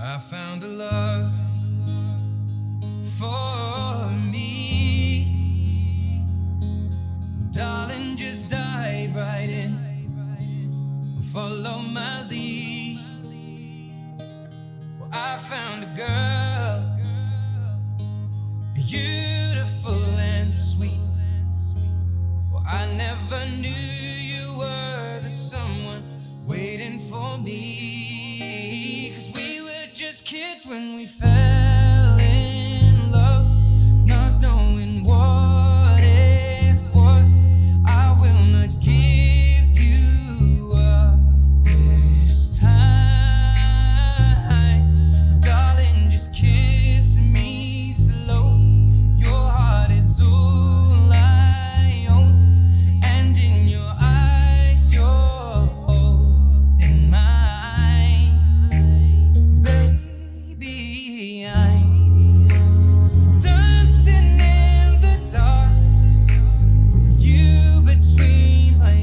I found a love for me. Darling, just dive right in, follow my lead. Well, I found a girl, beautiful and sweet. Well, I never knew you were the someone waiting for me. 'Cause we were just kids when we fell in love, not knowing what it was. I will not give you up this time. Darling, just kiss me slow. Your heart is all I own, and in your eyes you're holding mine. Baby, I'm dancing in the dark with you between my